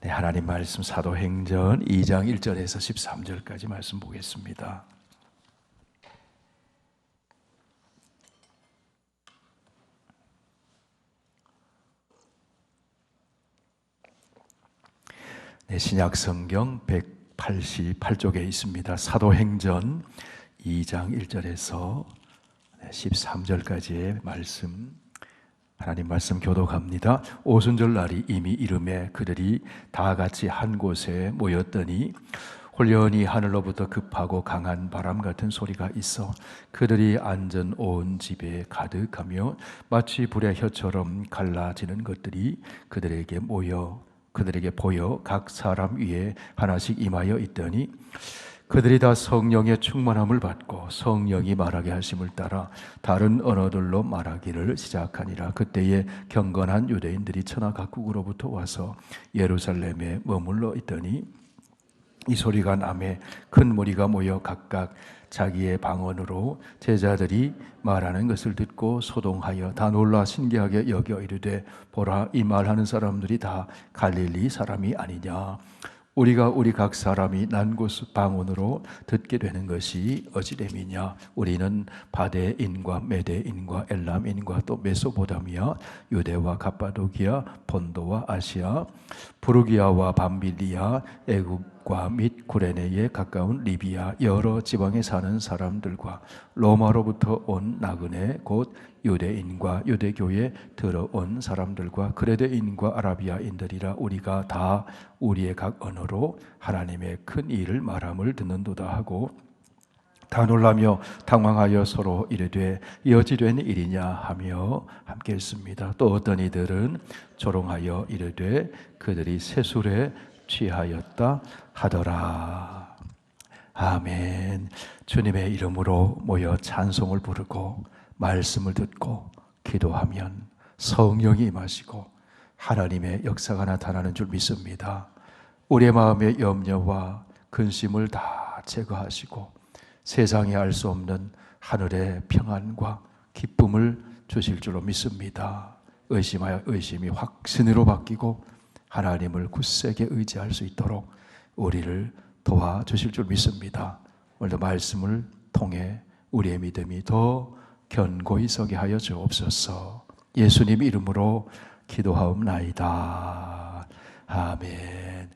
네, 하나님 말씀 사도행전 2장 1절에서 13절까지 말씀 보겠습니다. 네, 신약 성경 188쪽에 있습니다. 사도행전 2장 1절에서 13절까지의 말씀, 하나님 말씀 교독합니다. 오순절 날이 이미 이름에 그들이 다 같이 한 곳에 모였더니 홀연히 하늘로부터 급하고 강한 바람 같은 소리가 있어 그들이 앉은 온 집에 가득하며 마치 불의 혀처럼 갈라지는 것들이 그들에게 보여 각 사람 위에 하나씩 임하여 있더니 그들이 다 성령의 충만함을 받고 성령이 말하게 하심을 따라 다른 언어들로 말하기를 시작하니라. 그때에 경건한 유대인들이 천하 각국으로부터 와서 예루살렘에 머물러 있더니 이 소리가 나매 큰 무리가 모여 각각 자기의 방언으로 제자들이 말하는 것을 듣고 소동하여 다 놀라 신기하게 여겨 이르되 보라, 이 말하는 사람들이 다 갈릴리 사람이 아니냐. 우리가 우리 각 사람이 난 곳 방언으로 듣게 되는 것이 어찌됨이냐. 우리는 바데인과 메데인과 엘람인과 또 메소포타미아, 유대와 갑바도기아, 본도와 아시아, 부르기아와 밤빌리아, 애굽과 및 구레네에 가까운 리비아 여러 지방에 사는 사람들과 로마로부터 온 나그네 곧 유대인과 유대교에 들어온 사람들과 그레데인과 아라비아인들이라. 우리가 다 우리의 각 언어로 하나님의 큰 일을 말함을 듣는도다 하고 다 놀라며 당황하여 서로 이르되 이 어찌 된 일이냐 하며 함께 했습니다. 또 어떤 이들은 조롱하여 이르되 그들이 세술에 취하였다 하더라. 아멘. 주님의 이름으로 모여 찬송을 부르고 말씀을 듣고 기도하면 성령이 임하시고 하나님의 역사가 나타나는 줄 믿습니다. 우리의 마음의 염려와 근심을 다 제거하시고 세상이 알 수 없는 하늘의 평안과 기쁨을 주실 줄로 믿습니다. 의심하여 의심이 확신으로 바뀌고 하나님을 굳세게 의지할 수 있도록 우리를 도와주실 줄 믿습니다. 오늘도 말씀을 통해 우리의 믿음이 더 견고히 서게 하여 주옵소서. 예수님 이름으로 기도하옵나이다. 아멘.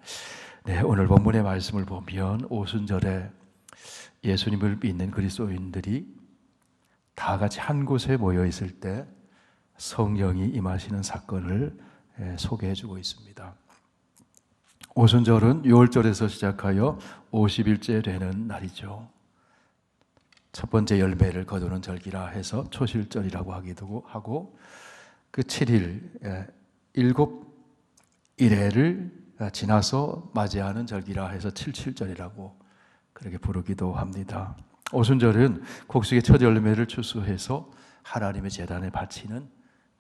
네, 오늘 본문의 말씀을 보면 오순절에 예수님을 믿는 그리스도인들이 다 같이 한 곳에 모여 있을 때 성령이 임하시는 사건을 소개해 주고 있습니다. 오순절은 6월절에서 시작하여 50일째 되는 날이죠. 첫 번째 열매를 거두는 절기라 해서 초실절이라고 하기도 하고 그 7일, 7일회를 지나서 맞이하는 절기라 해서 칠칠절이라고 그렇게 부르기도 합니다. 오순절은 곡식의 첫 열매를 추수해서 하나님의 제단에 바치는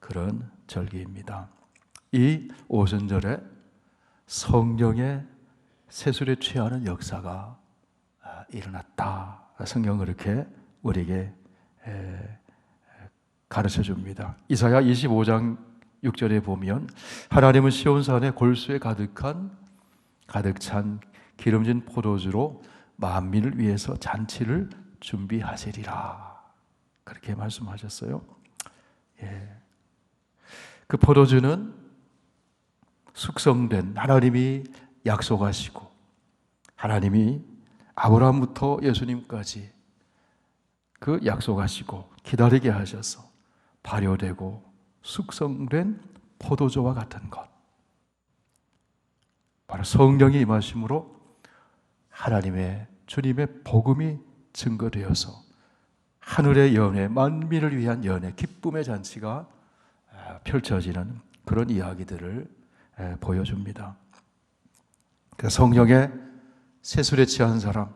그런 절기입니다. 이 오순절에 성령의 세술에 취하는 역사가 일어났다. 성경은 그렇게 우리에게 가르쳐 줍니다. 이사야 25장 6절에 보면 하나님은 시온산에 골수에 가득 찬 기름진 포도주로 만민을 위해서 잔치를 준비하시리라. 그렇게 말씀하셨어요. 그 포도주는 숙성된 하나님이 약속하시고 하나님이 아브라함부터 예수님까지 그 약속하시고 기다리게 하셔서 발효되고 숙성된 포도주와 같은 것, 바로 성령이 임하심으로 하나님의 주님의 복음이 증거되어서 하늘의 연회, 만민을 위한 연회, 기쁨의 잔치가 펼쳐지는 그런 이야기들을 보여줍니다. 성령의 세술에 취한 사람,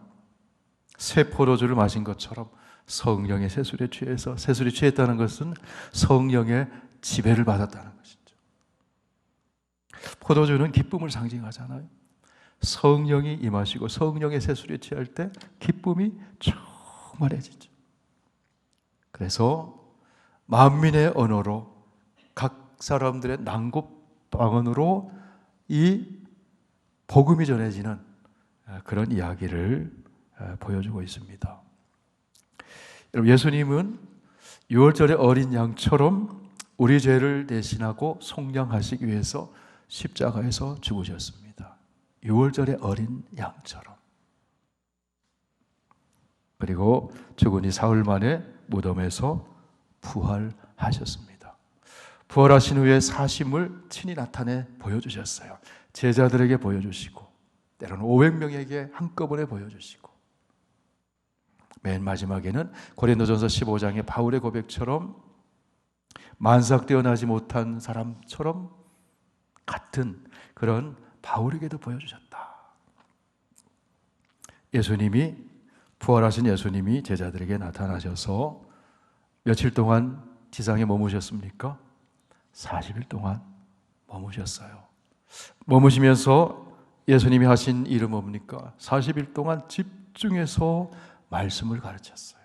새 포도주를 마신 것처럼 성령의 세술에 취해서, 세술에 취했다는 것은 성령의 지배를 받았다는 것이죠. 포도주는 기쁨을 상징하잖아요. 성령이 임하시고 성령의 세술에 취할 때 기쁨이 충만해지죠. 그래서 만민의 언어로 각 사람들의 난곳 방언으로 이 복음이 전해지는 그런 이야기를 보여주고 있습니다. 여러분, 예수님은 6월절의 어린 양처럼 우리 죄를 대신하고 속량하시기 위해서 십자가에서 죽으셨습니다. 6월절의 어린 양처럼. 그리고 죽은 지 사흘 만에 무덤에서 부활하셨습니다. 부활하신 후에 사심을 친히 나타내 보여주셨어요. 제자들에게 보여주시고 때로는 500명에게 한꺼번에 보여주시고 맨 마지막에는 고린도전서 15장의 바울의 고백처럼 만삭 태어나지 못한 사람처럼 같은 그런 바울에게도 보여주셨다. 예수님이 부활하신 예수님이 제자들에게 나타나셔서 며칠 동안 지상에 머무셨습니까? 40일 동안 머무셨어요. 머무시면서 예수님이 하신 일은 뭡니까? 40일 동안 집중해서 말씀을 가르쳤어요.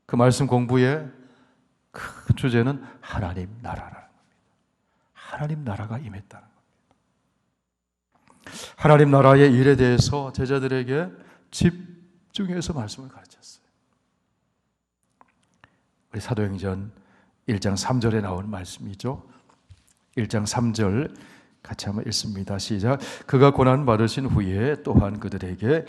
그 말씀 공부의 큰 주제는 하나님 나라라는 겁니다. 하나님 나라가 임했다는 겁니다. 하나님 나라의 일에 대해서 제자들에게 집중해서 말씀을 가르쳤어요. 우리 사도행전 1장 3절에 나온 말씀이죠. 1장 3절 같이 한번 읽습니다. 시작. 그가 고난 받으신 후에 또한 그들에게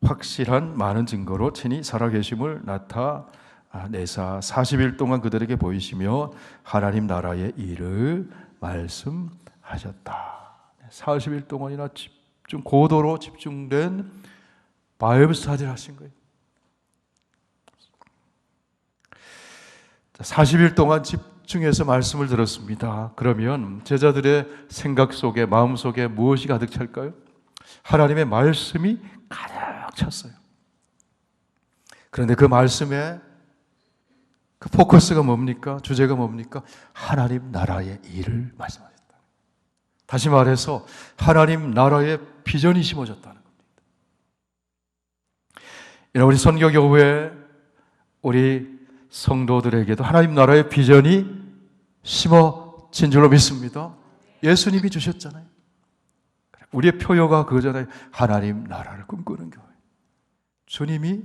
확실한 많은 증거로 친히 살아계심을 나타내사 40일 동안 그들에게 보이시며 하나님 나라의 일을 말씀하셨다. 40일 동안이나 고도로 집중된 바이블 스터디를 하신 거예요. 40일 동안 집중해서 말씀을 들었습니다. 그러면 제자들의 생각 속에, 마음 속에 무엇이 가득 찰까요? 하나님의 말씀이 가득 찼어요. 그런데 그 말씀의 그 포커스가 뭡니까? 주제가 뭡니까? 하나님 나라의 일을 말씀하셨다. 다시 말해서 하나님 나라의 비전이 심어졌다는 겁니다. 우리 선교교회, 우리 성도들에게도 하나님 나라의 비전이 심어진 줄로 믿습니다. 예수님이 주셨잖아요. 우리의 표요가 그거잖아요. 하나님 나라를 꿈꾸는 교회. 주님이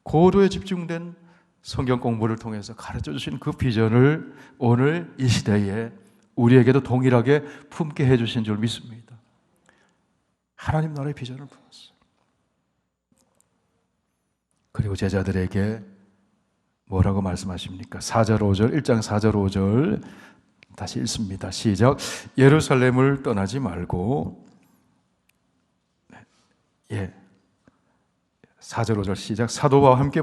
고도에 집중된 성경 공부를 통해서 가르쳐 주신 그 비전을 오늘 이 시대에 우리에게도 동일하게 품게 해주신 줄 믿습니다. 하나님 나라의 비전을 품었어요. 그리고 제자들에게 뭐라고 말씀하십니까? 4절 5절 1장 4절 5절 다시 읽습니다. 시작. 예루살렘을 떠나지 말고 4절 5절 시작. 사도와 함께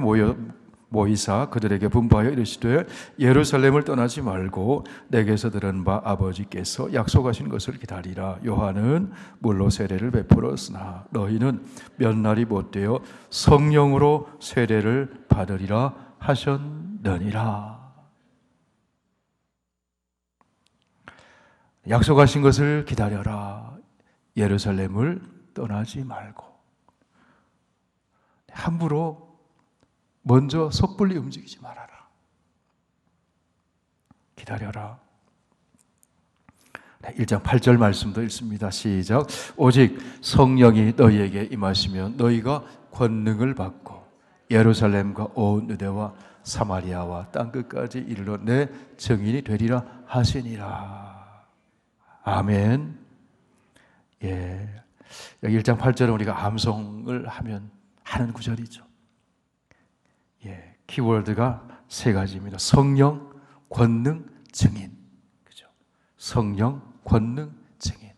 모이사 그들에게 분부하여 이르시되 예루살렘을 떠나지 말고 내게서 들은 바 아버지께서 약속하신 것을 기다리라. 요한은 물로 세례를 베풀었으나 너희는 몇 날이 못되어 성령으로 세례를 받으리라 하셨느니라. 약속하신 것을 기다려라. 예루살렘을 떠나지 말고 함부로 먼저 섣불리 움직이지 말아라. 기다려라. 1장 8절 말씀도 읽습니다. 시작. 오직 성령이 너희에게 임하시면 너희가 권능을 받고 예루살렘과 온 유대와 사마리아와 땅끝까지 이르러 내 증인이 되리라 하시니라. 아멘. 여기 1장 8절은 우리가 암송을 하는 구절이죠. 키워드가 세 가지입니다. 성령, 권능, 증인. 그죠? 성령, 권능, 증인.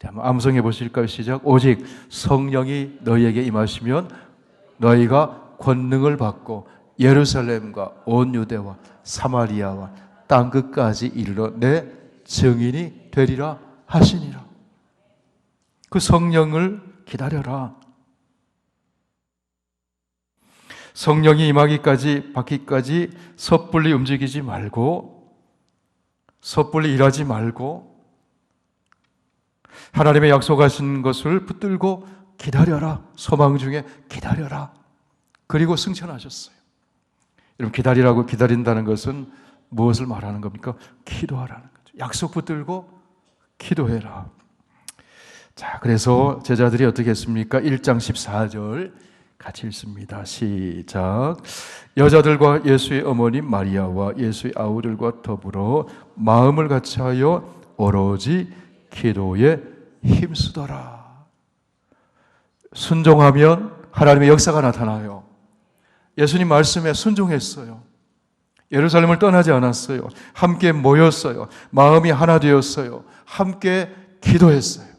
한번 암송해 보실까요? 시작. 오직 성령이 너희에게 임하시면 너희가 권능을 받고 예루살렘과 온 유대와 사마리아와 땅끝까지 이르러 내 증인이 되리라 하시니라. 그 성령을 기다려라. 성령이 임하기까지 받기까지 섣불리 움직이지 말고 섣불리 일하지 말고 하나님의 약속하신 것을 붙들고 기다려라. 소망 중에 기다려라. 그리고 승천하셨어요. 여러분, 기다리라고 기다린다는 것은 무엇을 말하는 겁니까? 기도하라는 거죠. 약속 붙들고 기도해라. 자, 그래서 제자들이 어떻게 했습니까? 1장 14절 같이 읽습니다. 시작. 여자들과 예수의 어머니 마리아와 예수의 아우들과 더불어 마음을 같이하여 오로지 기도에 힘쓰더라. 순종하면 하나님의 역사가 나타나요. 예수님 말씀에 순종했어요. 예루살렘을 떠나지 않았어요. 함께 모였어요. 마음이 하나 되었어요. 함께 기도했어요.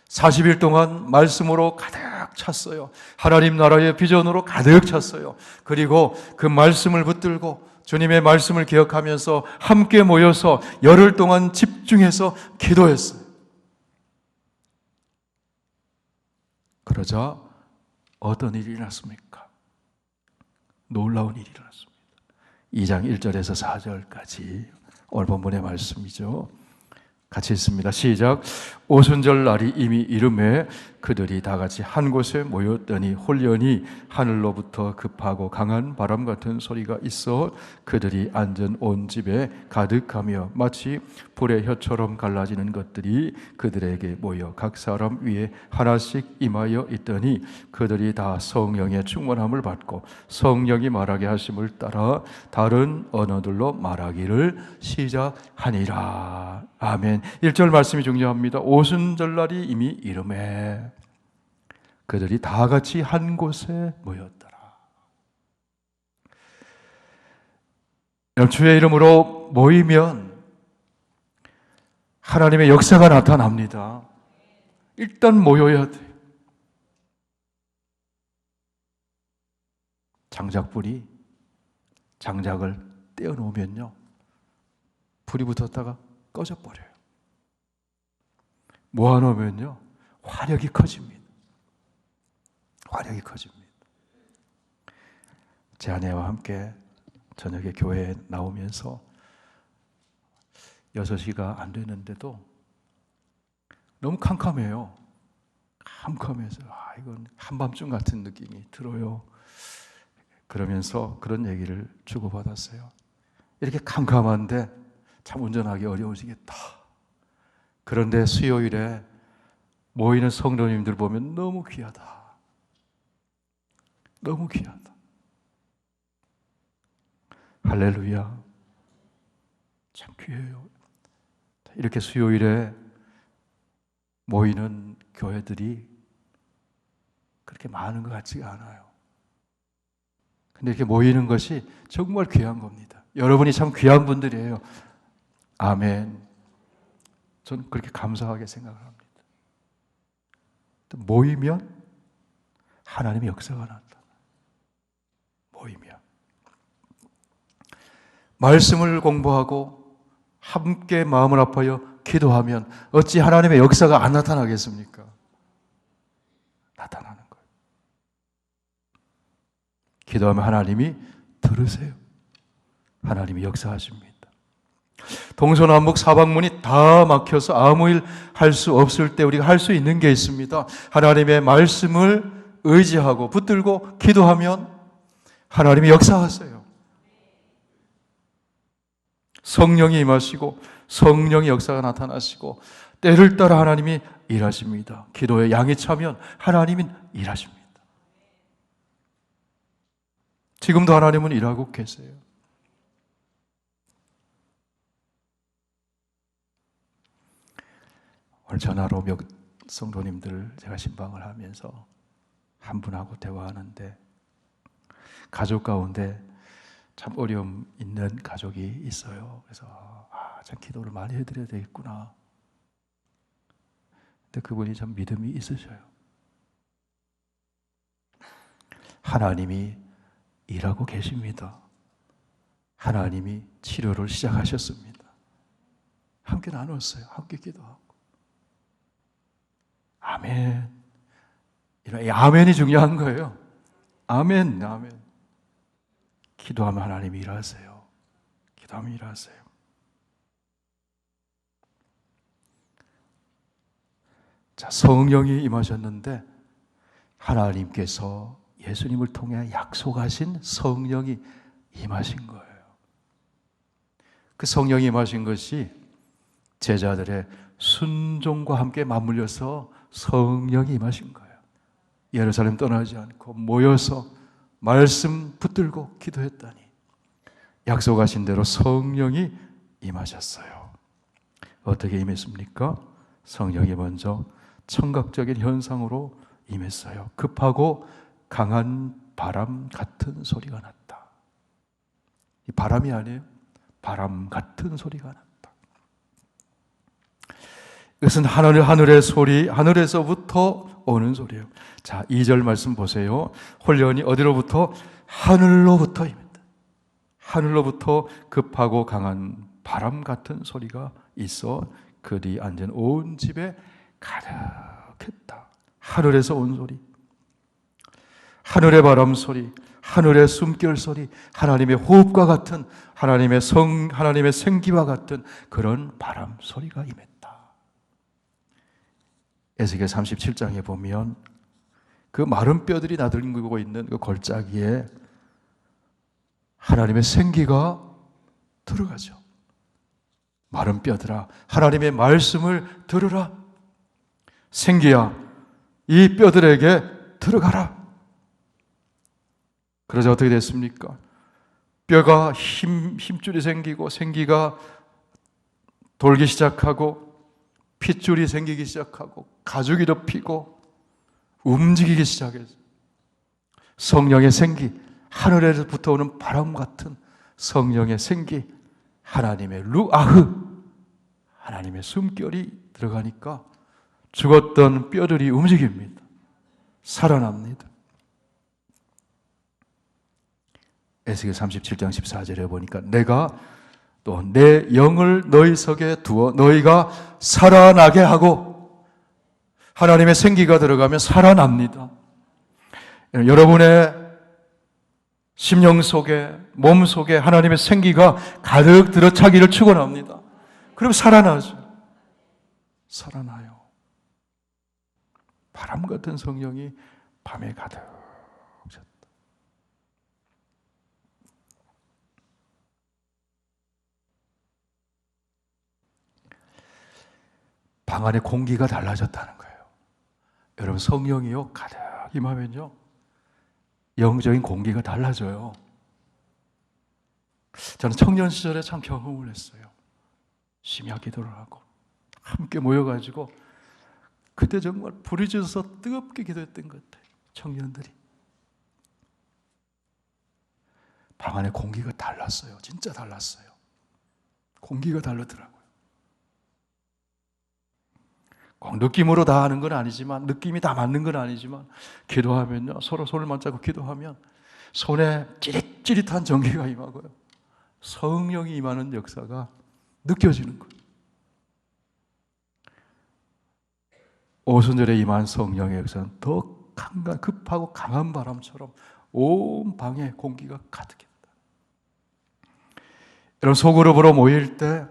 40일 동안 말씀으로 가득 찼어요. 하나님 나라의 비전으로 가득 찼어요. 그리고 그 말씀을 붙들고 주님의 말씀을 기억하면서 함께 모여서 열흘 동안 집중해서 기도했어요. 그러자 어떤 일이 일어났습니까? 놀라운 일이 일어났습니다. 2장 1절에서 4절까지 오늘 본문의 말씀이죠. 같이 읽습니다. 시작. 오순절 날이 이미 이름에 그들이 다 같이 한 곳에 모였더니 홀연히 하늘로부터 급하고 강한 바람 같은 소리가 있어 그들이 앉은 온 집에 가득하며 마치 불의 혀처럼 갈라지는 것들이 그들에게 모여 각 사람 위에 하나씩 임하여 있더니 그들이 다 성령의 충만함을 받고 성령이 말하게 하심을 따라 다른 언어들로 말하기를 시작하니라. 아멘. 1절 말씀이 중요합니다. 오순절날이 이미 이름에 그들이 다 같이 한 곳에 모였더라. 주의 이름으로 모이면 하나님의 역사가 나타납니다. 일단 모여야 돼요. 장작불이 장작을 떼어놓으면요, 불이 붙었다가 꺼져버려요. 모아놓으면요, 화력이 커집니다. 화력이 커집니다. 제 아내와 함께 저녁에 교회에 나오면서 6시가 안 되는데도 너무 캄캄해요. 캄캄해서 이건 한밤중 같은 느낌이 들어요. 그러면서 그런 얘기를 주고받았어요. 이렇게 캄캄한데 참 운전하기 어려우시겠다. 그런데 수요일에 모이는 성도님들 보면 너무 귀하다. 너무 귀하다. 할렐루야. 참 귀해요. 이렇게 수요일에 모이는 교회들이 그렇게 많은 것 같지가 않아요. 근데 이렇게 모이는 것이 정말 귀한 겁니다. 여러분이 참 귀한 분들이에요. 아멘. 저는 그렇게 감사하게 생각을 합니다. 모이면 하나님의 역사가 나타나요. 모이면. 말씀을 공부하고 함께 마음을 아파요 기도하면 어찌 하나님의 역사가 안 나타나겠습니까? 나타나는 거예요. 기도하면 하나님이 들으세요. 하나님이 역사하십니다. 동서남북 사방문이 다 막혀서 아무 일 할 수 없을 때 우리가 할 수 있는 게 있습니다. 하나님의 말씀을 의지하고 붙들고 기도하면 하나님이 역사하세요. 성령이 임하시고 성령의 역사가 나타나시고 때를 따라 하나님이 일하십니다. 기도에 양이 차면 하나님은 일하십니다. 지금도 하나님은 일하고 계세요. 오늘 전화로 몇 성도님들 제가 신방을 하면서 한 분하고 대화하는데 가족 가운데 참 어려움 있는 가족이 있어요. 그래서 참 기도를 많이 해드려야 되겠구나. 근데 그분이 참 믿음이 있으셔요. 하나님이 일하고 계십니다. 하나님이 치료를 시작하셨습니다. 함께 나눴어요. 함께 기도하고. 아멘. 이 아멘이 중요한 거예요. 아멘, 아멘. 기도하면 하나님이 일하세요. 기도하면 일하세요. 자, 성령이 임하셨는데 하나님께서 예수님을 통해 약속하신 성령이 임하신 거예요. 그 성령이 임하신 것이 제자들의 순종과 함께 맞물려서 성령이 임하신 거예요. 예루살렘 떠나지 않고 모여서 말씀 붙들고 기도했다니 약속하신 대로 성령이 임하셨어요. 어떻게 임했습니까? 성령이 먼저 청각적인 현상으로 임했어요. 급하고 강한 바람 같은 소리가 났다. 이 바람이 아니에요. 바람 같은 소리가 났다. 이것은 하늘의 소리, 하늘에서부터 오는 소리예요. 자, 2절 말씀 보세요. 혼련이 어디로부터? 하늘로부터 임했다. 하늘로부터 급하고 강한 바람 같은 소리가 있어 그리 앉은 온 집에 가득했다. 하늘에서 온 소리, 하늘의 바람 소리, 하늘의 숨결 소리, 하나님의 호흡과 같은 하나님의 생기와 같은 그런 바람 소리가 임했다. 에스겔 37장에 보면 그 마른 뼈들이 나들고 있는 그 골짜기에 하나님의 생기가 들어가죠. 마른 뼈들아, 하나님의 말씀을 들으라. 생기야, 이 뼈들에게 들어가라. 그러자 어떻게 됐습니까? 뼈가 힘줄이 생기고 생기가 돌기 시작하고 핏줄이 생기기 시작하고 가죽이 덮이고 움직이기 시작했어요. 성령의 생기, 하늘에서부터 오는 바람 같은 성령의 생기, 하나님의 루아흐, 하나님의 숨결이 들어가니까 죽었던 뼈들이 움직입니다. 살아납니다. 에스겔 37장 14절에 보니까 내가 또 내 영을 너희 속에 두어 너희가 살아나게 하고, 하나님의 생기가 들어가면 살아납니다. 여러분의 심령 속에, 몸 속에 하나님의 생기가 가득 들어차기를 축원합니다. 그럼 살아나죠. 살아나요. 바람 같은 성령이 밤에 가득 찼다. 방 안의 공기가 달라졌다는 거예요. 여러분, 성령이요 가득 임하면요 영적인 공기가 달라져요. 저는 청년 시절에 참 경험을 했어요. 심야 기도를 하고 함께 모여가지고 그때 정말 불이 져서 뜨겁게 기도했던 것 같아요. 청년들이. 방 안에 공기가 달랐어요. 진짜 달랐어요. 공기가 다르더라고요. 꼭 느낌으로 다 하는 건 아니지만, 느낌이 다 맞는 건 아니지만, 기도하면요 서로 손을 맞잡고 기도하면 손에 찌릿찌릿한 전기가 임하고요 성령이 임하는 역사가 느껴지는 거예요. 오순절에 임한 성령의 역사는 더 급하고 강한 바람처럼 온 방에 공기가 가득했다. 여러분, 소그룹으로 모일 때,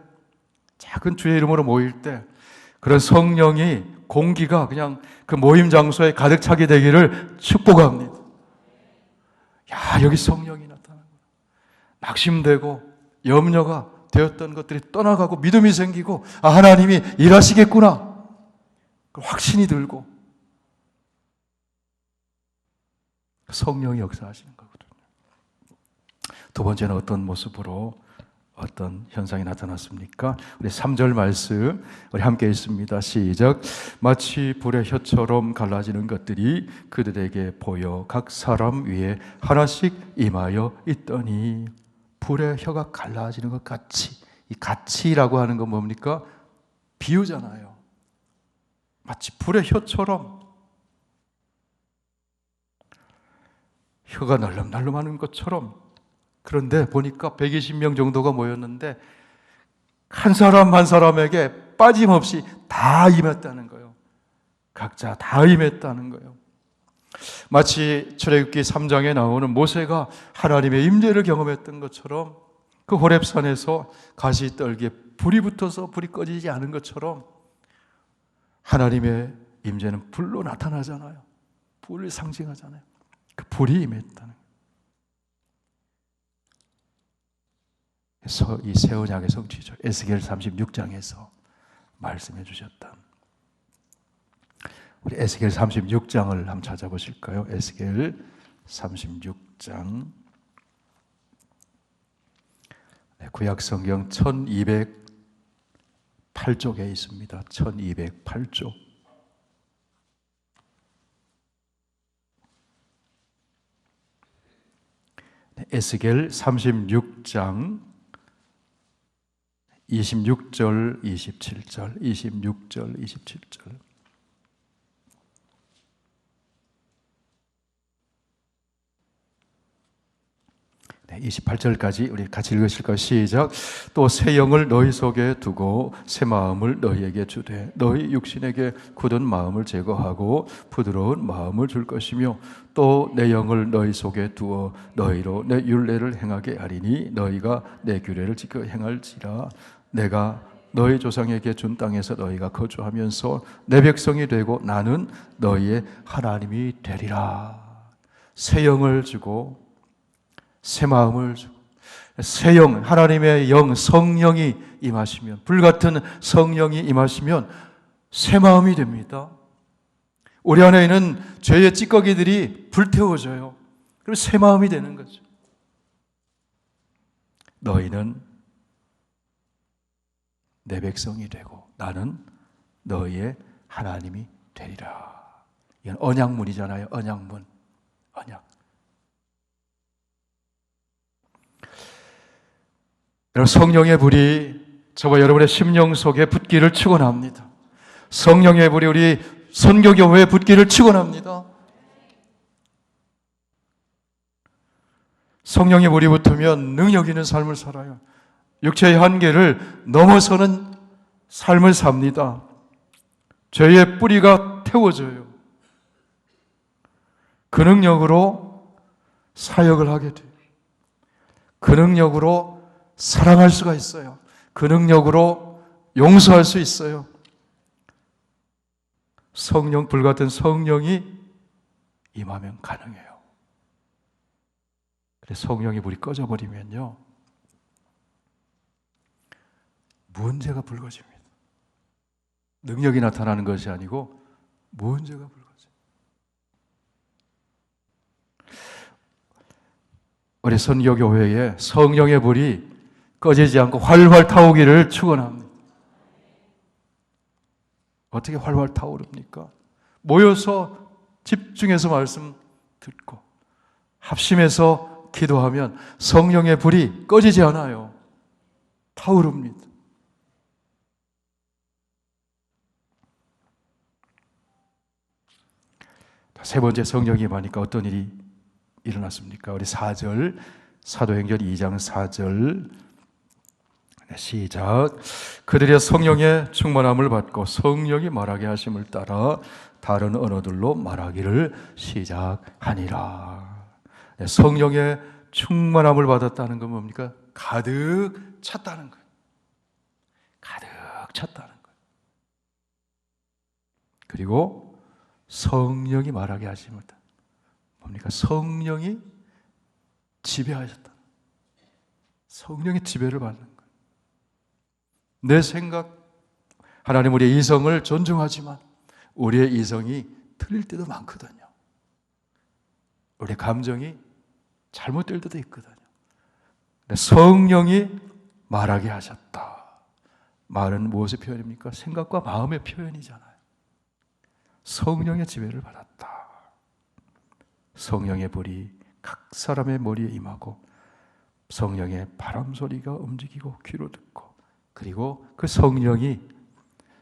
작은 주의 이름으로 모일 때 그런 성령이, 공기가 그냥 그 모임 장소에 가득 차게 되기를 축복합니다. 야, 여기 성령이 나타나는 거야. 낙심되고 염려가 되었던 것들이 떠나가고 믿음이 생기고, 아, 하나님이 일하시겠구나. 확신이 들고 성령이 역사하시는 거거든요. 두 번째는 어떤 모습으로, 어떤 현상이 나타났습니까? 우리 3절 말씀 우리 함께 읽습니다. 시작. 마치 불의 혀처럼 갈라지는 것들이 그들에게 보여 각 사람 위에 하나씩 임하여 있더니, 불의 혀가 갈라지는 것 같이, 이 같이라고 하는 건 뭡니까? 비유잖아요. 마치 불의 혀처럼 혀가 날름날름하는 것처럼. 그런데 보니까 120명 정도가 모였는데 한 사람 한 사람에게 빠짐없이 다 임했다는 거예요. 각자 다 임했다는 거예요. 마치 출애굽기 3장에 나오는 모세가 하나님의 임재를 경험했던 것처럼, 그 호렙산에서 가시떨기에 불이 붙어서 불이 꺼지지 않은 것처럼 하나님의 임재는 불로 나타나잖아요. 불을 상징하잖아요. 그 불이 임했다는 거예요. 이 새 언약의 성취죠. 에스겔 36장에서 말씀해 주셨던. 우리 에스겔 36장을 한번 찾아보실까요? 에스겔 36장. 구약 성경 1208쪽에 있습니다. 1208쪽. 에스겔 36장 26절, 27절, 26절, 27절. 28절까지 우리 같이 읽으실까요? 시작. 또 새 영을 너희 속에 두고 새 마음을 너희에게 주되 너희 육신에게 굳은 마음을 제거하고 부드러운 마음을 줄 것이며 또 내 영을 너희 속에 두어 너희로 내 율례를 행하게 하리니 너희가 내 규례를 지켜 행할지라. 내가 너희 조상에게 준 땅에서 너희가 거주하면서 내 백성이 되고 나는 너희의 하나님이 되리라. 새 영을 주고 새 마음을 주고 새 영, 하나님의 영, 성령이 임하시면, 불같은 성령이 임하시면 새 마음이 됩니다. 우리 안에 있는 죄의 찌꺼기들이 불태워져요. 그리고 새 마음이 되는 거죠. 너희는 내 백성이 되고 나는 너희의 하나님이 되리라. 이건 언약문이잖아요. 언약문. 언약. 여러분, 성령의 불이 저와 여러분의 심령 속에 붙기를 축원합니다. 성령의 불이 우리 선교교회에 붙기를 축원합니다. 성령의 불이 붙으면 능력 있는 삶을 살아요. 육체의 한계를 넘어서는 삶을 삽니다. 죄의 뿌리가 태워져요. 그 능력으로 사역을 하게 돼요. 그 능력으로 사랑할 수가 있어요. 그 능력으로 용서할 수 있어요. 성령, 불같은 성령이 임하면 가능해요. 그래서 성령의 불이 꺼져버리면요, 문제가 불거집니다. 능력이 나타나는 것이 아니고 문제가 불거집니다. 우리 선교교회에 성령의 불이 꺼지지 않고 활활 타오기를 축원합니다. 어떻게 활활 타오릅니까? 모여서 집중해서 말씀 듣고 합심해서 기도하면 성령의 불이 꺼지지 않아요. 타오릅니다. 세 번째, 성령이 임하니까 어떤 일이 일어났습니까? 우리 4절, 사도행전 2장 4절 시작. 그들이 성령의 충만함을 받고 성령이 말하게 하심을 따라 다른 언어들로 말하기를 시작하니라. 성령의 충만함을 받았다는 건 뭡니까? 가득 찼다는 거예요. 가득 찼다는 거예요. 그리고 성령이 말하게 하심을 따라 뭡니까? 성령이 지배하셨다. 성령의 지배를 받는 거예요. 내 생각, 하나님 우리의 이성을 존중하지만 우리의 이성이 틀릴 때도 많거든요. 우리의 감정이 잘못될 때도 있거든요. 성령이 말하게 하셨다. 말은 무엇의 표현입니까? 생각과 마음의 표현이잖아요. 성령의 지배를 받았다. 성령의 불이 각 사람의 머리에 임하고 성령의 바람 소리가 움직이고 귀로 듣고, 그리고 그 성령이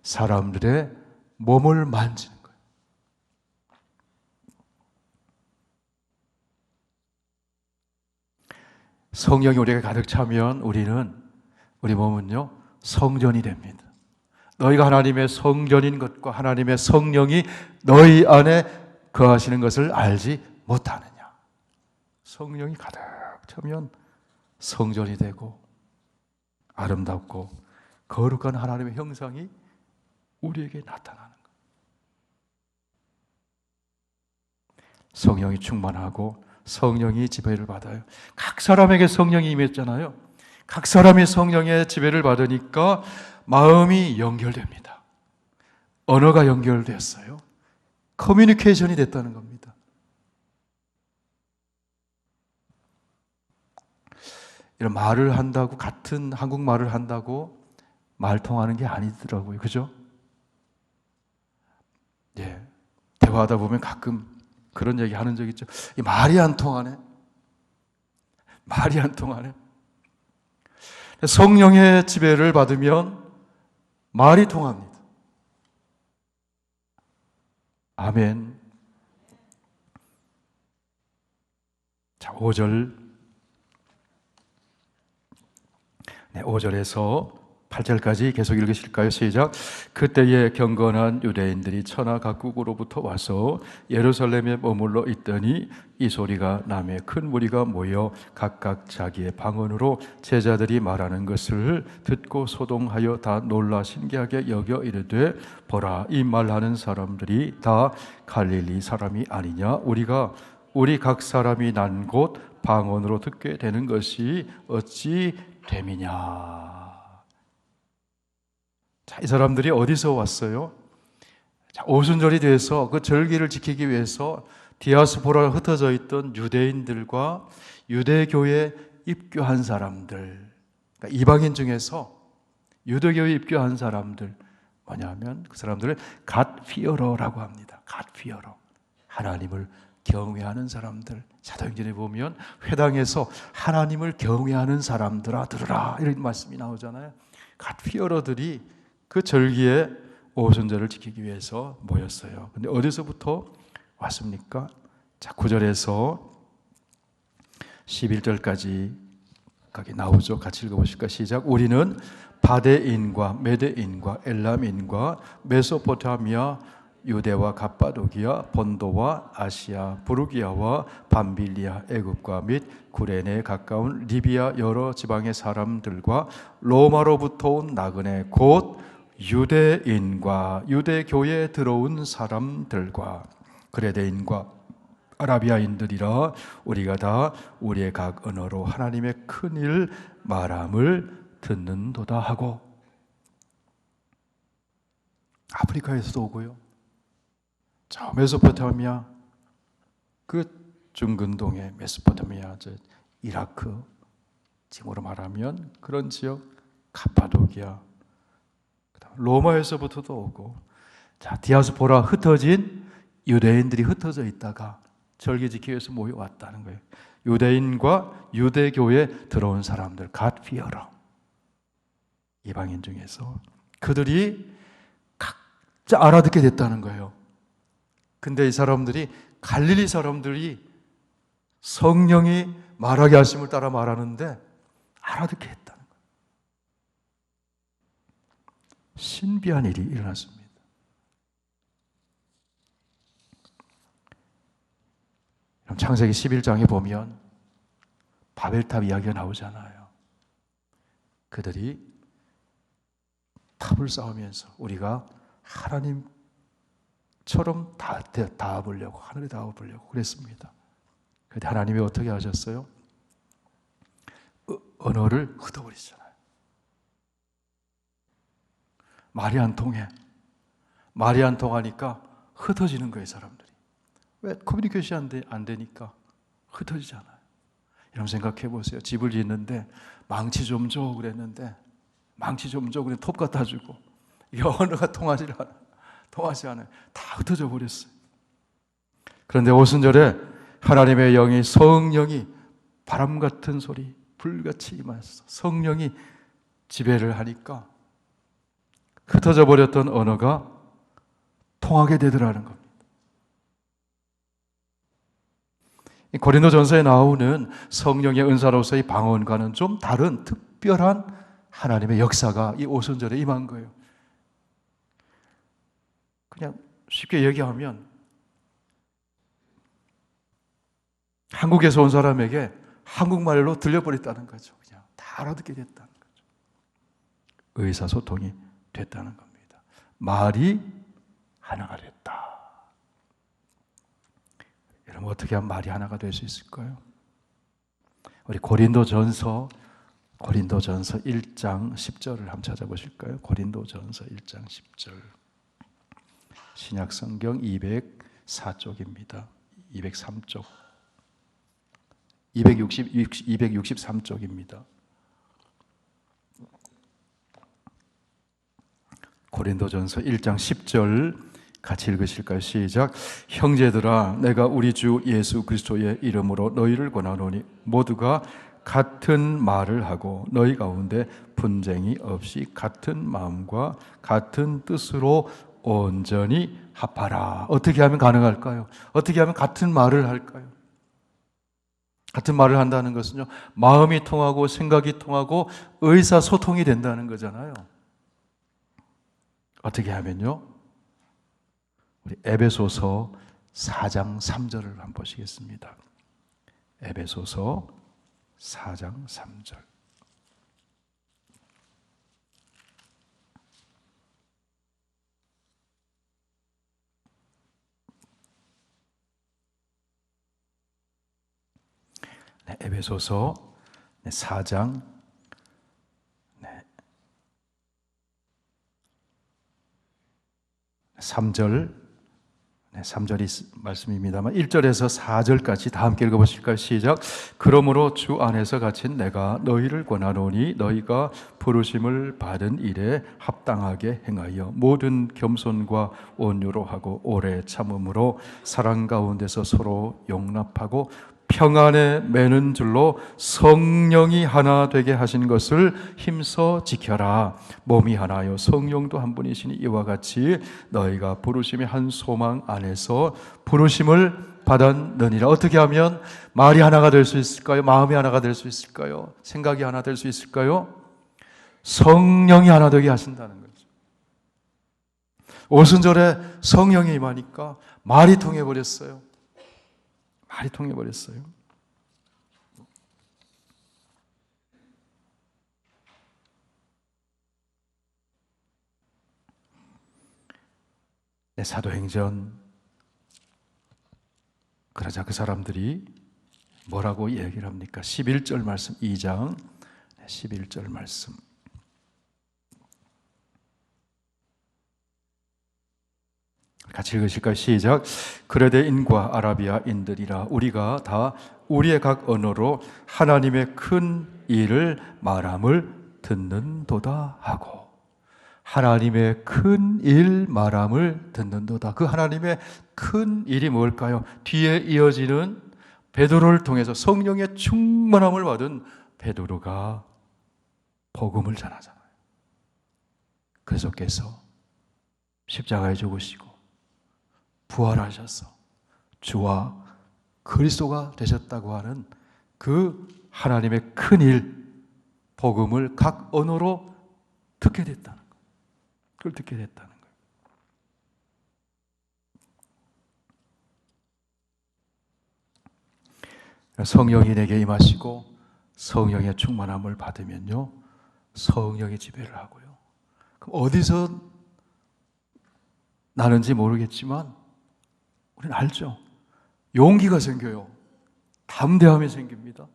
사람들의 몸을 만지는 거예요. 성령이 우리에게 가득 차면 우리 몸은요, 성전이 됩니다. 너희가 하나님의 성전인 것과 하나님의 성령이 너희 안에 거하시는 것을 알지 못하느냐. 성령이 가득 차면 성전이 되고 아름답고 거룩한 하나님의 형상이 우리에게 나타나는 거예요. 성령이 충만하고 성령이 지배를 받아요. 각 사람에게 성령이 임했잖아요. 각 사람이 성령의 지배를 받으니까 마음이 연결됩니다. 언어가 연결되었어요. 커뮤니케이션이 됐다는 겁니다. 이런 말을 한다고, 같은 한국말을 한다고 말 통하는 게 아니더라고요. 그죠? 예. 대화하다 보면 가끔 그런 얘기 하는 적 있죠. 이 말이 안 통하네. 말이 안 통하네. 성령의 지배를 받으면 말이 통합니다. 아멘. 자, 5절. 네, 5절에서 8절까지 계속 읽으실까요? 시작. 그때에 경건한 유대인들이 천하 각국으로부터 와서 예루살렘에 머물러 있더니 이 소리가 나매 큰 무리가 모여 각각 자기의 방언으로 제자들이 말하는 것을 듣고 소동하여 다 놀라 신기하게 여겨 이르되 보라, 이 말하는 사람들이 다 갈릴리 사람이 아니냐? 우리 각 사람이 난 곳 방언으로 듣게 되는 것이 어찌 됨이냐? 자, 이 사람들이 어디서 왔어요? 자, 오순절이 돼서 그 절기를 지키기 위해서 디아스포라에 흩어져 있던 유대인들과 유대교에 입교한 사람들, 그러니까 이방인 중에서 유대교에 입교한 사람들, 뭐냐면 그 사람들을 갓피어러라고 합니다. 갓피어러, 하나님을 경외하는 사람들. 사도행전에 보면 회당에서 하나님을 경외하는 사람들아 들으라, 이런 말씀이 나오잖아요. 갓피어러들이 그 절기에 오순절을 지키기 위해서 모였어요. 근데 어디서부터 왔습니까? 자, 9절에서 11절까지 거기 나오죠. 같이 읽어보실까? 시작. 우리는 바데인과 메데인과 엘람인과 메소포타미아, 유대와 갑바도기아, 본도와 아시아, 부르기아와 밤빌리아, 애굽과 및 구레네에 가까운 리비아 여러 지방의 사람들과 로마로부터 온 나그네 곧 유대인과 유대교에 들어온 사람들과 그레데인과 아라비아인들이라 우리가 다 우리의 각 언어로 하나님의 큰일 말함을 듣는도다 하고. 아프리카에서도 오고요. 저 메소포타미아, 그 중근동의 메소포타미아, 저 이라크 지금으로 말하면 그런 지역, 카파도기아, 로마에서부터도 오고. 자, 디아스포라, 흩어진 유대인들이 흩어져 있다가 절기 지키기 위해서 모여왔다는 거예요. 유대인과 유대교에 들어온 사람들, 갓피어러, 이방인 중에서 그들이 각자 알아듣게 됐다는 거예요. 근데 이 사람들이, 갈릴리 사람들이 성령이 말하게 하심을 따라 말하는데 알아듣게 했다는 거예요. 신비한 일이 일어났습니다. 창세기 11장에 보면 바벨탑 이야기가 나오잖아요. 그들이 탑을 쌓으면서 우리가 하나님처럼 닿아보려고, 하늘에 닿아보려고 그랬습니다. 그런데 하나님이 어떻게 하셨어요? 언어를 흩어버리잖아요. 말이 안 통해. 말이 안 통하니까 흩어지는 거예요, 사람들이. 왜? 커뮤니케이션이 안 되니까 흩어지잖아요. 여러분 생각해 보세요. 집을 짓는데 망치 좀 줘 그랬는데, 망치 좀 줘 그래 톱 갖다 주고, 이게 언어가 통하지 않아요. 다 흩어져 버렸어요. 그런데 오순절에 하나님의 영이, 성령이 바람 같은 소리, 불같이 임하셔서 성령이 지배를 하니까 흩어져 버렸던 언어가 통하게 되더라는 겁니다. 고린도전서에 나오는 성령의 은사로서의 방언과는 좀 다른 특별한 하나님의 역사가 이 오순절에 임한 거예요. 그냥 쉽게 얘기하면 한국에서 온 사람에게 한국말로 들려버렸다는 거죠. 그냥 다 알아듣게 됐다는 거죠. 의사소통이 됐다는 겁니다. 말이 하나가 됐다. 여러분 어떻게 하면 말이 하나가 될 수 있을까요? 우리 고린도전서 고린도전서 1장 10절을 한번 찾아보실까요? 고린도전서 1장 10절. 신약성경 204쪽입니다. 203쪽. 263쪽입니다. 고린도전서 1장 10절 같이 읽으실까요? 시작. 형제들아, 내가 우리 주 예수 그리스도의 이름으로 너희를 권하노니 모두가 같은 말을 하고 너희 가운데 분쟁이 없이 같은 마음과 같은 뜻으로 온전히 합하라. 어떻게 하면 가능할까요? 어떻게 하면 같은 말을 할까요? 같은 말을 한다는 것은요, 마음이 통하고 생각이 통하고 의사소통이 된다는 거잖아요. 어떻게 하면요? 우리 에베소서 4장 3절을 한번 보시겠습니다. 에베소서 4장 3절. 네, 에베소서 4장 3절, 3절이 말씀입니다만 1절에서 4절까지 다 함께 읽어보실까요? 시작. 그러므로 주 안에서 갇힌 내가 너희를 권하노니 너희가 부르심을 받은 일에 합당하게 행하여 모든 겸손과 온유로 하고 오래 참음으로 사랑 가운데서 서로 용납하고 평안에 매는 줄로 성령이 하나 되게 하신 것을 힘써 지켜라. 몸이 하나요 성령도 한 분이시니 이와 같이 너희가 부르심의 한 소망 안에서 부르심을 받았느니라. 어떻게 하면 말이 하나가 될 수 있을까요? 마음이 하나가 될 수 있을까요? 생각이 하나 될 수 있을까요? 성령이 하나 되게 하신다는 거죠. 오순절에 성령이 임하니까 말이 통해버렸어요. 말이 통해버렸어요. 사도행전, 그러자 그 사람들이 뭐라고 얘기를 합니까? 11절 말씀, 2장 11절 말씀. 같이 읽으실까요? 시작. 그레데인과 아라비아인들이라 우리가 다 우리의 각 언어로 하나님의 큰 일을 말함을 듣는도다 하고, 하나님의 큰 일 말함을 듣는도다. 그 하나님의 큰 일이 뭘까요? 뒤에 이어지는 베드로를 통해서 성령의 충만함을 받은 베드로가 복음을 전하잖아요. 그리스도께서 십자가에 죽으시고 부활하셔서 주와 그리스도가 되셨다고 하는 그 하나님의 큰 일, 복음을 각 언어로 듣게 됐다는 거예요. 그걸 듣게 됐다는 거예요. 성령이 내게 임하시고 성령의 충만함을 받으면요, 성령이 지배를 하고요. 그럼 어디서 나는지 모르겠지만 우리는 알죠. 용기가 생겨요. 담대함이 생깁니다.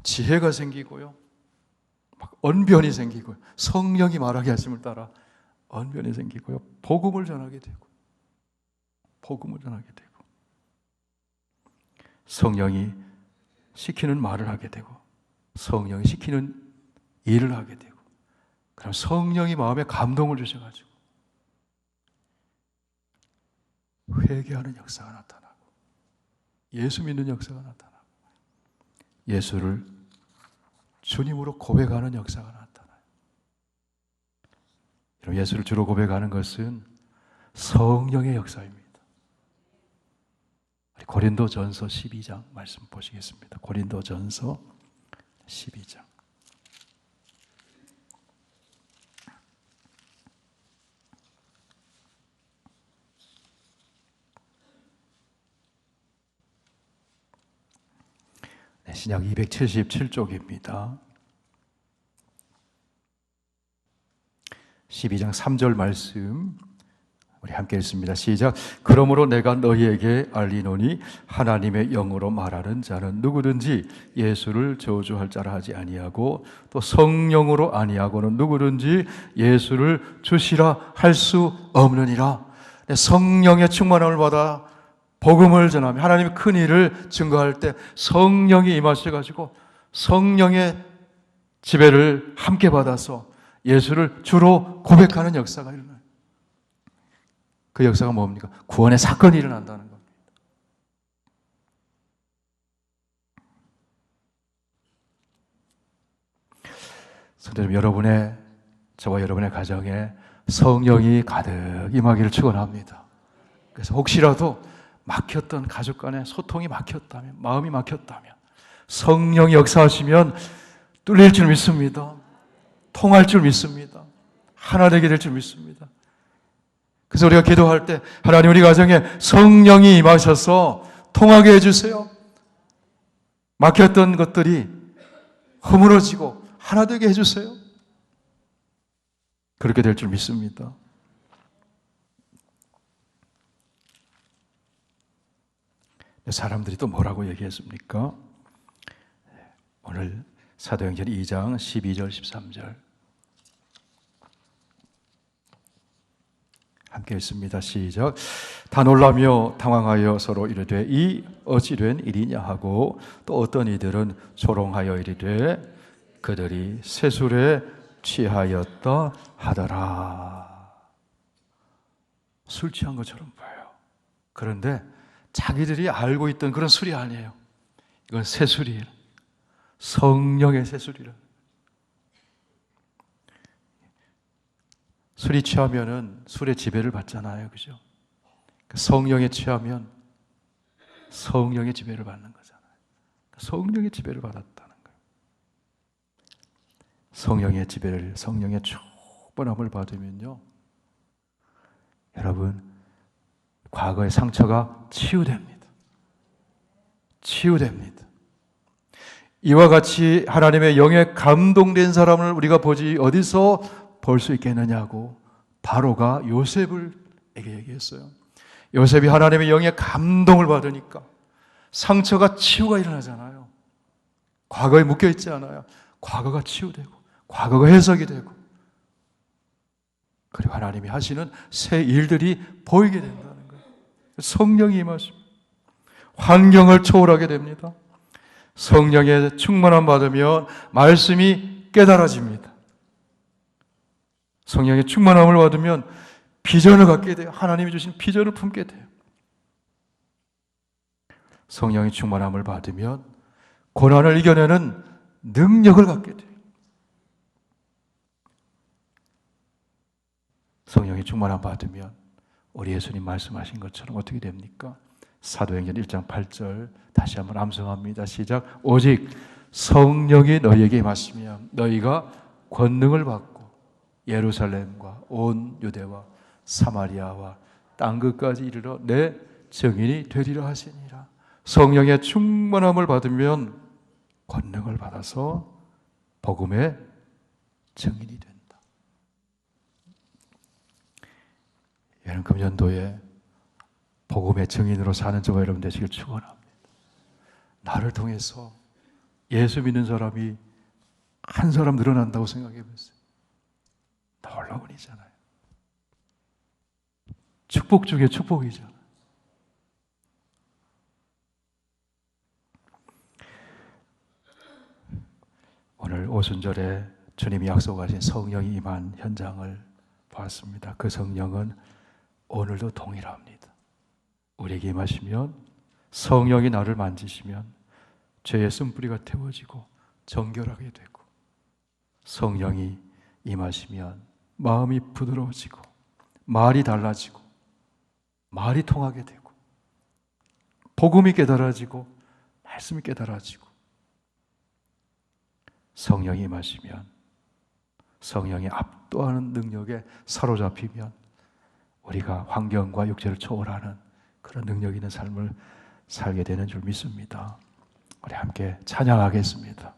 지혜가 생기고요. 막 언변이 생기고요. 성령이 말하게 하심을 따라 언변이 생기고요. 복음을 전하게 되고, 복음을 전하게 되고, 성령이 시키는 말을 하게 되고, 성령이 시키는 일을 하게 되고, 그럼 성령이 마음에 감동을 주셔가지고 회개하는 역사가 나타나고, 예수 믿는 역사가 나타나고, 예수를 주님으로 고백하는 역사가 나타나요. 여러분, 예수를 주로 고백하는 것은 성령의 역사입니다. 고린도전서 12장 말씀 보시겠습니다. 고린도전서 12장. 신약 277쪽입니다. 12장 3절 말씀 우리 함께 읽습니다. 시작. 그러므로 내가 너희에게 알리노니 하나님의 영으로 말하는 자는 누구든지 예수를 저주할 자라 하지 아니하고 또 성령으로 아니하고는 누구든지 예수를 주시라 할 수 없느니라. 성령의 충만함을 받아 복음을 전하며 하나님의 큰 일을 증거할 때 성령이 임하셔가지고 성령의 지배를 함께 받아서 예수를 주로 고백하는 역사가 일어나요. 그 역사가 뭡니까? 구원의 사건이 일어난다는 겁니다. 성도님, 여러분의, 저와 여러분의 가정에 성령이 가득 임하기를 축원합니다. 그래서 혹시라도 막혔던 가족 간의 소통이 막혔다면, 마음이 막혔다면 성령이 역사하시면 뚫릴 줄 믿습니다. 통할 줄 믿습니다. 하나 되게 될 줄 믿습니다. 그래서 우리가 기도할 때 하나님, 우리 가정에 성령이 임하셔서 통하게 해주세요. 막혔던 것들이 허물어지고 하나 되게 해주세요. 그렇게 될 줄 믿습니다. 사람들이 또 뭐라고 얘기했습니까? 오늘 사도행전 2장 12절 13절 함께 읽습니다. 시작. 다 놀라며 당황하여 서로 이르되 이 어찌 된 일이냐 하고 또 어떤 이들은 조롱하여 이르되 그들이 세술에 취하였다 하더라. 술 취한 것처럼 보여요. 그런데 자기들이 알고 있던 그런 술이 아니에요. 이건 세술이에요. 성령의 세술이라. 술이 취하면은 술의 지배를 받잖아요. 그죠? 성령에 취하면 성령의 지배를 받는 거잖아요. 성령의 지배를 받았다는 거예요. 성령의 지배를, 성령의 충만함을 받으면요, 여러분, 과거의 상처가 치유됩니다. 치유됩니다. 이와 같이 하나님의 영에 감동된 사람을 우리가 보지 어디서 볼 수 있겠느냐고 바로가 요셉에게 얘기했어요. 요셉이 하나님의 영에 감동을 받으니까 상처가 치유가 일어나잖아요. 과거에 묶여있지 않아요. 과거가 치유되고 과거가 해석이 되고 그리고 하나님이 하시는 새 일들이 보이게 된다는 거예요. 성령이 임하십니다. 환경을 초월하게 됩니다. 성령의 충만함 받으면 말씀이 깨달아집니다. 성령의 충만함을 받으면 비전을 갖게 돼요. 하나님이 주신 비전을 품게 돼요. 성령의 충만함을 받으면 고난을 이겨내는 능력을 갖게 돼요. 성령의 충만함 받으면 우리 예수님 말씀하신 것처럼 어떻게 됩니까? 사도행전 1장 8절 다시 한번 암송합니다. 시작. 오직 성령이 너희에게 임하시면 너희가 권능을 받고 예루살렘과 온 유대와 사마리아와 땅끝까지 이르러 내 증인이 되리라 하시니라. 성령의 충만함을 받으면 권능을 받아서 복음의 증인이 된다. 여러분, 금년도에 복음의 증인으로 사는 저와 여러분 되시길 축원합니다. 나를 통해서 예수 믿는 사람이 한 사람 늘어난다고 생각해 보세요. 놀라운 일이잖아요. 축복 중에 축복이잖아요. 오늘 오순절에 주님이 약속하신 성령이 임한 현장을 봤습니다. 그 성령은 오늘도 동일합니다. 우리에게 임하시면 성령이 나를 만지시면 죄의 쓴뿌리가 태워지고 정결하게 되고, 성령이 임하시면 마음이 부드러워지고 말이 달라지고 말이 통하게 되고 복음이 깨달아지고 말씀이 깨달아지고, 성령이 임하시면 성령이 압도하는 능력에 사로잡히면 우리가 환경과 육체를 초월하는 그런 능력 있는 삶을 살게 되는 줄 믿습니다. 우리 함께 찬양하겠습니다.